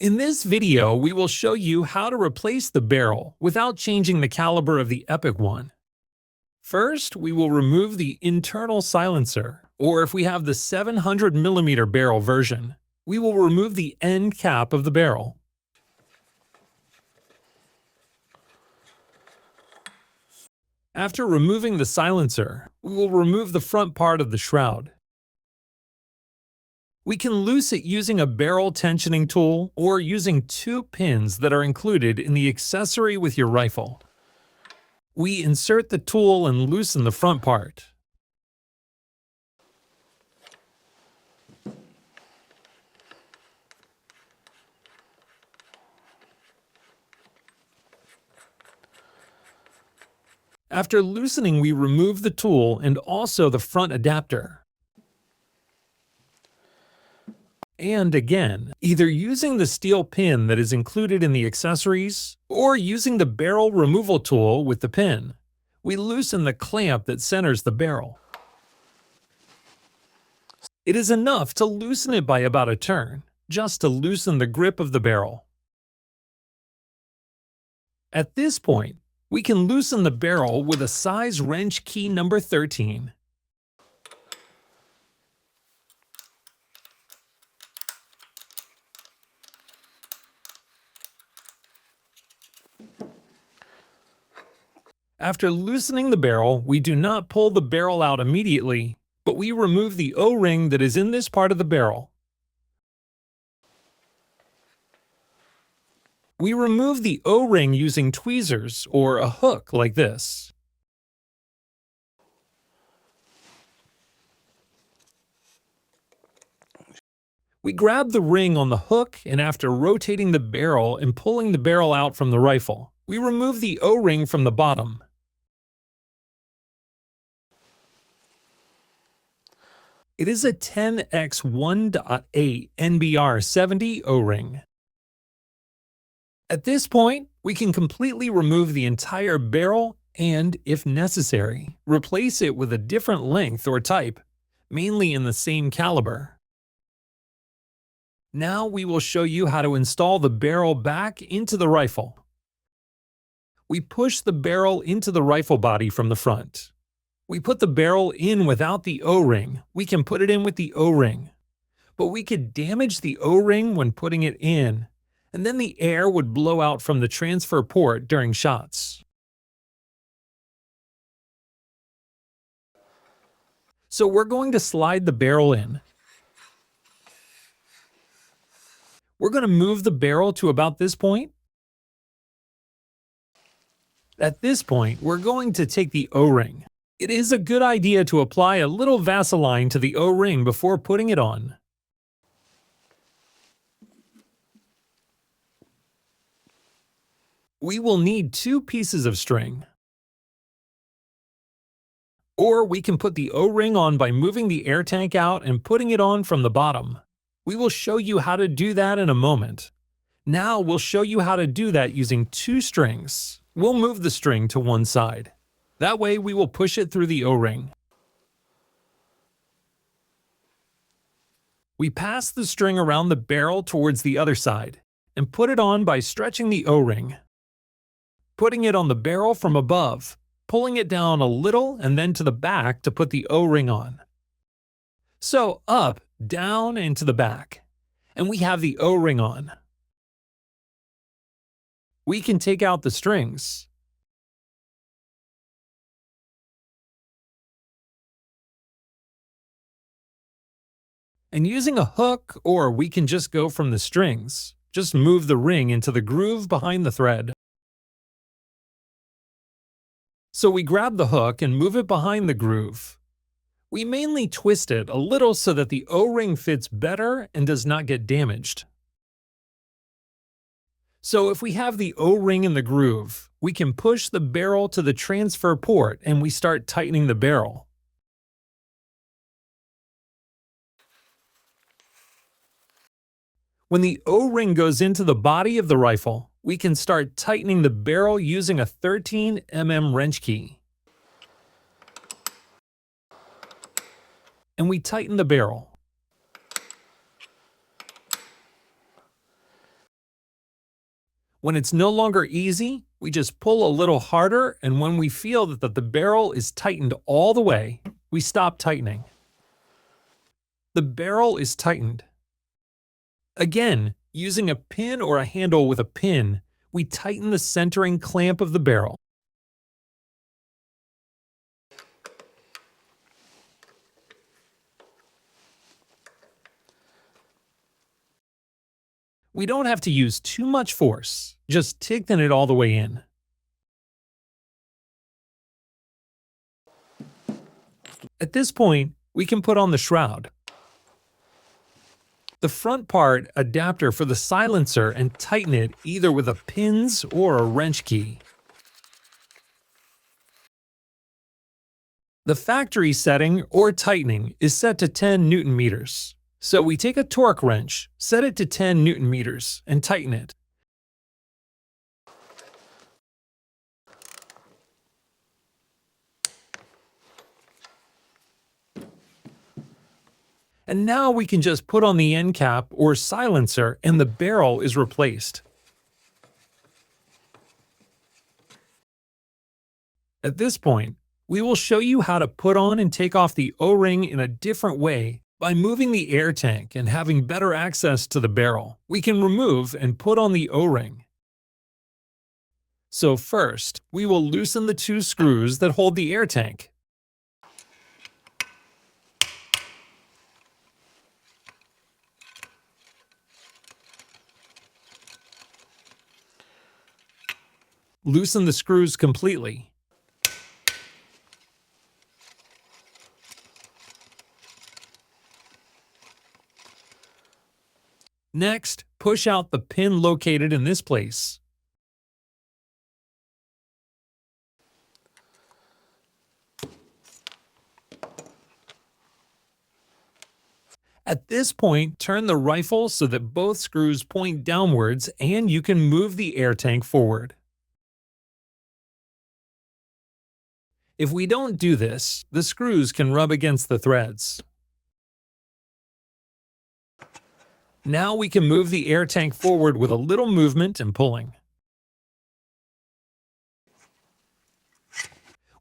In this video, we will show you how to replace the barrel without changing the caliber of the Epic one. First, we will remove the internal silencer, or if we have the 700mm barrel version, we will remove the end cap of the barrel. After removing the silencer, we will remove the front part of the shroud. We can loose it using a barrel tensioning tool or using two pins that are included in the accessory with your rifle. We insert the tool and loosen the front part. After loosening, we remove the tool and also the front adapter. And again, either using the steel pin that is included in the accessories or using the barrel removal tool with the pin, we loosen the clamp that centers the barrel. It is enough to loosen it by about a turn, just to loosen the grip of the barrel. At this point, we can loosen the barrel with a size wrench key number 13. After loosening the barrel, we do not pull the barrel out immediately, but we remove the O-ring that is in this part of the barrel. We remove the O-ring using tweezers or a hook like this. We grab the ring on the hook, and after rotating the barrel and pulling the barrel out from the rifle, we remove the O-ring from the bottom. It is a 10x 1.8 NBR 70 O-ring. At this point, we can completely remove the entire barrel and, if necessary, replace it with a different length or type, mainly in the same caliber. Now we will show you how to install the barrel back into the rifle. We push the barrel into the rifle body from the front. We put the barrel in without the O-ring. We can put it in with the O-ring. But we could damage the O-ring when putting it in, and then the air would blow out from the transfer port during shots. So we're going to slide the barrel in. We're going to move the barrel to about this point. At this point, we're going to take the O-ring. It is a good idea to apply a little Vaseline to the O-ring before putting it on. We will need two pieces of string. Or we can put the O-ring on by moving the air tank out and putting it on from the bottom. We will show you how to do that in a moment. Now we'll show you how to do that using two strings. We'll move the string to one side. That way we will push it through the O-ring. We pass the string around the barrel towards the other side and put it on by stretching the O-ring. Putting it on the barrel from above, pulling it down a little and then to the back to put the O-ring on. So up, down, and to the back. And we have the O-ring on. We can take out the strings. And using a hook, or we can just go from the strings, just move the ring into the groove behind the thread. So we grab the hook and move it behind the groove. We mainly twist it a little so that the O-ring fits better and does not get damaged. So if we have the O-ring in the groove, we can push the barrel to the transfer port and we start tightening the barrel. When the O-ring goes into the body of the rifle, we can start tightening the barrel using a 13mm wrench key. And we tighten the barrel. When it's no longer easy, we just pull a little harder, and when we feel that the barrel is tightened all the way, we stop tightening. The barrel is tightened. Again, using a pin or a handle with a pin, we tighten the centering clamp of the barrel. We don't have to use too much force, just tighten it all the way in. At this point, we can put on the shroud. The front part adapter for the silencer and tighten it either with a pins or a wrench key. The factory setting or tightening is set to 10 Newton meters. So we take a torque wrench, set it to 10 Newton meters, and tighten it. And now we can just put on the end cap or silencer and the barrel is replaced. At this point, we will show you how to put on and take off the O-ring in a different way. By moving the air tank and having better access to the barrel, we can remove and put on the O-ring. So first, we will loosen the 2 screws that hold the air tank. Loosen the screws completely. Next, push out the pin located in this place. At this point, turn the rifle so that both screws point downwards and you can move the air tank forward. If we don't do this, the screws can rub against the threads. Now we can move the air tank forward with a little movement and pulling.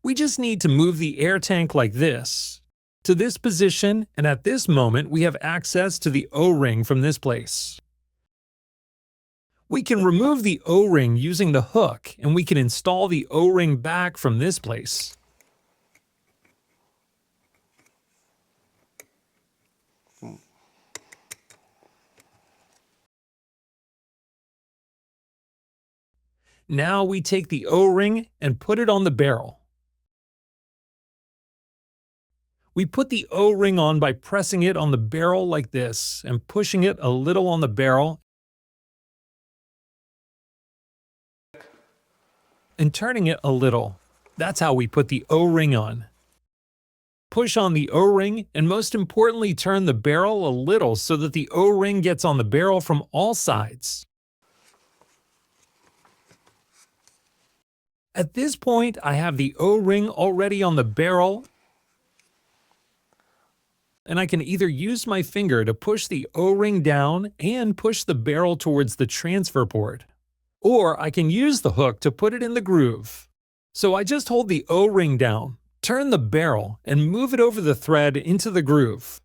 We just need to move the air tank like this, to this position, and at this moment we have access to the O-ring from this place. We can remove the O-ring using the hook, and we can install the O-ring back from this place. Now we take the O-ring and put it on the barrel. We put the O-ring on by pressing it on the barrel like this and pushing it a little on the barrel and turning it a little. That's how we put the O-ring on. Push on the O-ring and most importantly turn the barrel a little so that the O-ring gets on the barrel from all sides. At this point, I have the O-ring already on the barrel, and I can either use my finger to push the O-ring down and push the barrel towards the transfer port, or I can use the hook to put it in the groove. So I just hold the O-ring down, turn the barrel, and move it over the thread into the groove.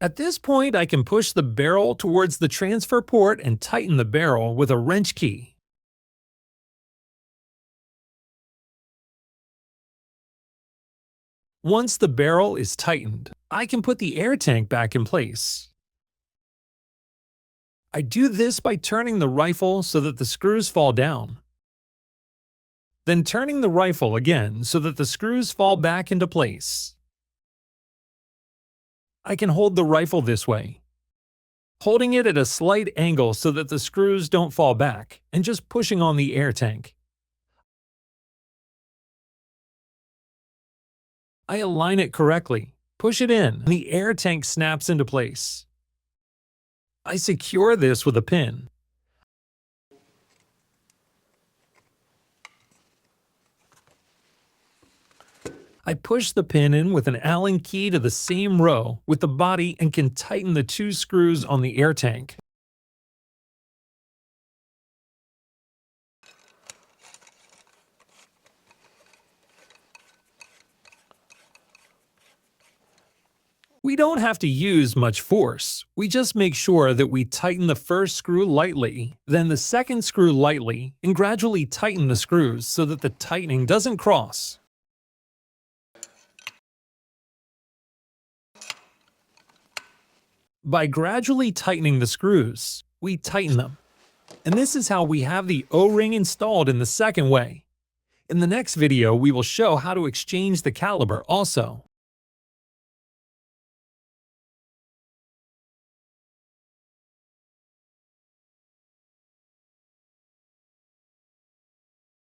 At this point, I can push the barrel towards the transfer port and tighten the barrel with a wrench key. Once the barrel is tightened, I can put the air tank back in place. I do this by turning the rifle so that the screws fall down. Then turning the rifle again so that the screws fall back into place. I can hold the rifle this way, holding it at a slight angle so that the screws don't fall back, and just pushing on the air tank. I align it correctly, push it in, and the air tank snaps into place. I secure this with a pin. I push the pin in with an Allen key to the same row with the body and can tighten the 2 screws on the air tank. We don't have to use much force. We just make sure that we tighten the first screw lightly, then the second screw lightly, and gradually tighten the screws so that the tightening doesn't cross. By gradually tightening the screws, we tighten them. And this is how we have the O-ring installed in the second way. In the next video, we will show how to exchange the caliber also.